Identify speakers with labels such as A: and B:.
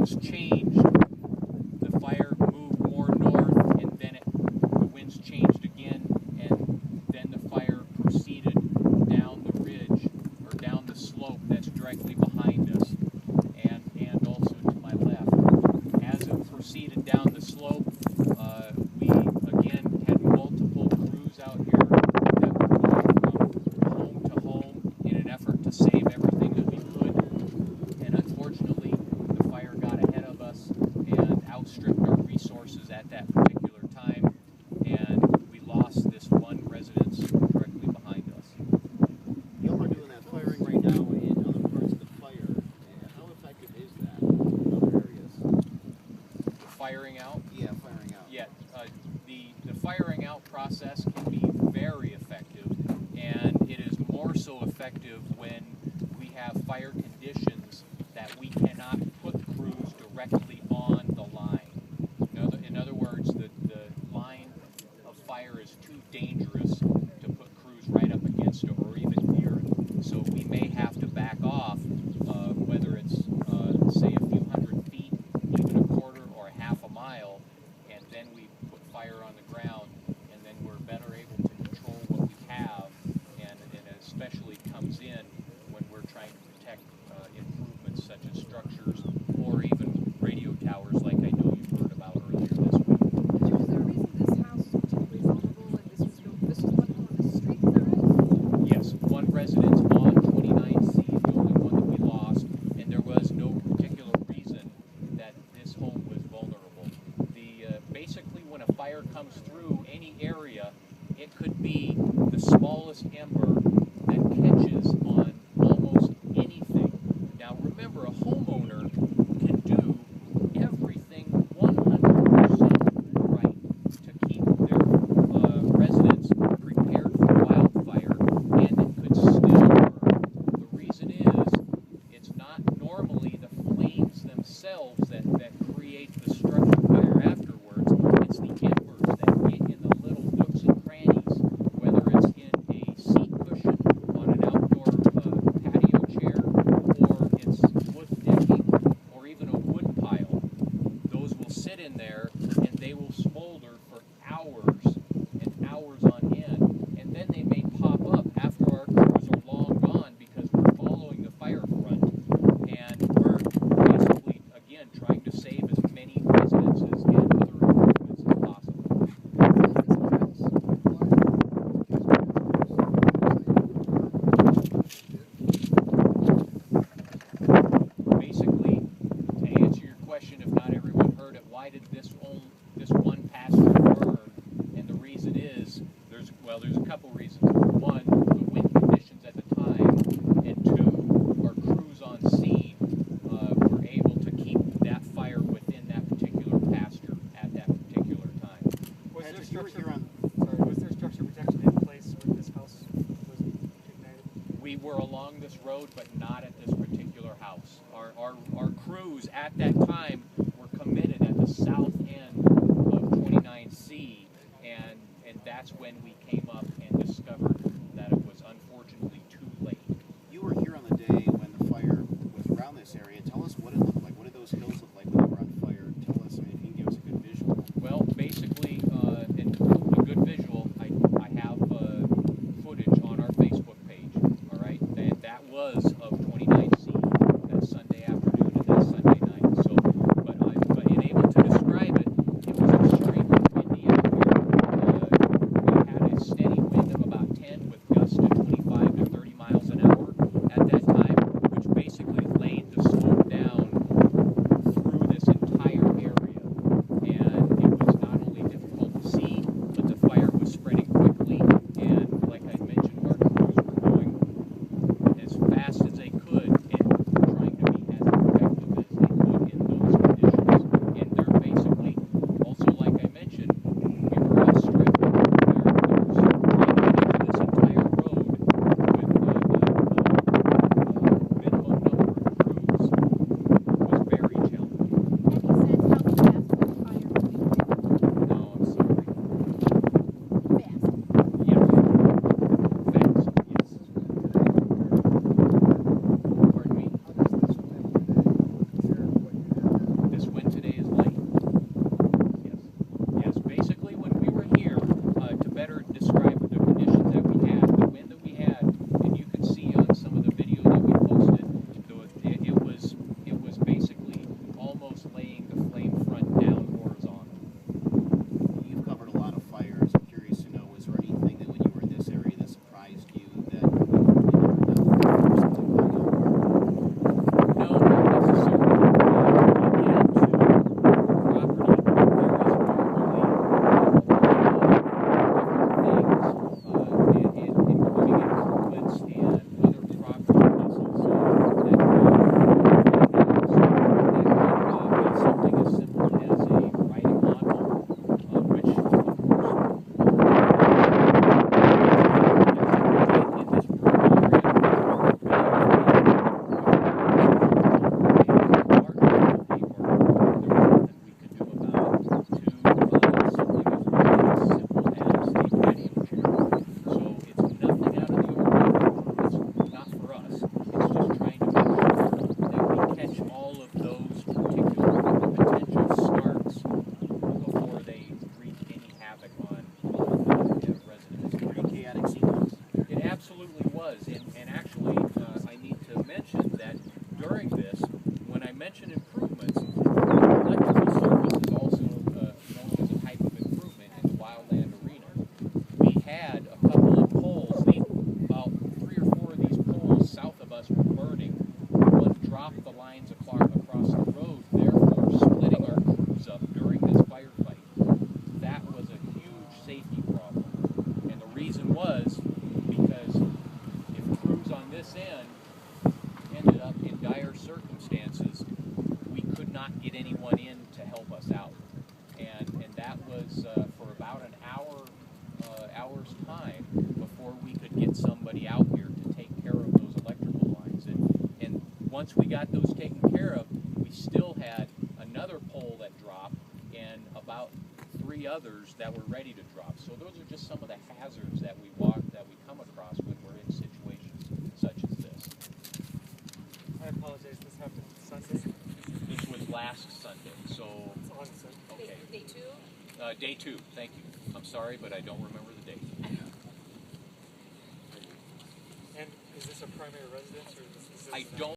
A: winds changed. The fire moved more north, and then the winds changed again, and then the fire proceeded down the ridge, or down the slope that's directly behind us, and also to my left. As it proceeded down the slope, we again had multiple crews out here that were going from home to home in an effort to save everything that we could. And unfortunately, the fire got ahead of us and outstripped our resources at that particular time, and we lost this one residence directly behind us.
B: Y'all are doing that firing right now in other parts of the fire. How effective is that in other areas?
A: Firing out?
B: Yeah, firing out.
A: Yeah, the firing out process can be very effective, and it is more so effective when we have fire conditions that we cannot put crews directly on the line. In other words, the line of fire is too dangerous to put crews right up against it or even near it. So we may have to back off, whether it's, say, a few hundred feet, even a quarter or a half a mile, and then we put fire on the ground, and then we're better able to control what we have, and it especially comes in when we're trying to protect improvements such as structures or even radio towers like I know you've heard about earlier this week.
C: Was there a reason this house was particularly vulnerable and this was one on the street, is that right?
A: Yes, one residence on 29C is the only one that we lost, and there was no particular reason that this home was vulnerable. Basically, when a fire comes through any area, it could be the smallest ember that catches on almost anything. Now remember, a homeowner can do everything 100% right to keep their residents prepared for wildfire, and it could still burn. The reason is, it's not normally the flames themselves that create the structure fire afterwards. It's the embers that get in the little nooks and crannies, whether it's in a seat cushion on an outdoor patio chair, or it's wood decking, or even a wood pile. Those will sit in there and they will smolder for hours and hours on end, and then they may pop up after our crews are long gone because we're following the fire front, and we're basically, again, trying to save as many residences and other improvements as possible. Basically, to answer your question, if not everyone heard it, why did this one pasture burn? And the reason is, there's a couple reasons. One, the wind conditions at the time, and two, our crews on scene were able to keep that fire within that particular pasture at that particular time.
D: Was there
B: Patrick, you were
D: structure,
B: here on.
D: was there structure protection in place when this house was ignited?
A: We were along this road, but not at this particular house. Our crews at that time were committed at the south end of 29C, and that's when we came up and discovered that it was unfortunately too late.
B: You were here on the day when the fire was around this area. Tell us what it looked like. What did those hills look like when they were on fire? Tell us, if you can give us a good visual.
A: Well, basically, in a good visual, I have footage on our Facebook page, all right? That was of 29C, that Sunday afternoon and that Sunday night. So, drop the lines across the road, therefore splitting our crews up during this firefight. That was a huge safety problem. And the reason was because if crews on this end ended up in dire circumstances, we could not get anyone in to help us out. And that was for about an hour's time before we could get somebody out here to take care of those electrical lines. And once we got those taken care of, we still had another pole that dropped and about 3 others that were ready to drop. So those are just some of the hazards that we come across when we're in situations such as this.
D: I apologize. This happened Sunday.
A: This was last Sunday, so
D: It's on Sunday.
A: okay.
C: Day 2?
A: Day 2, thank you. I'm sorry, but I don't remember the date.
D: And is this a primary residence or is this?
A: I don't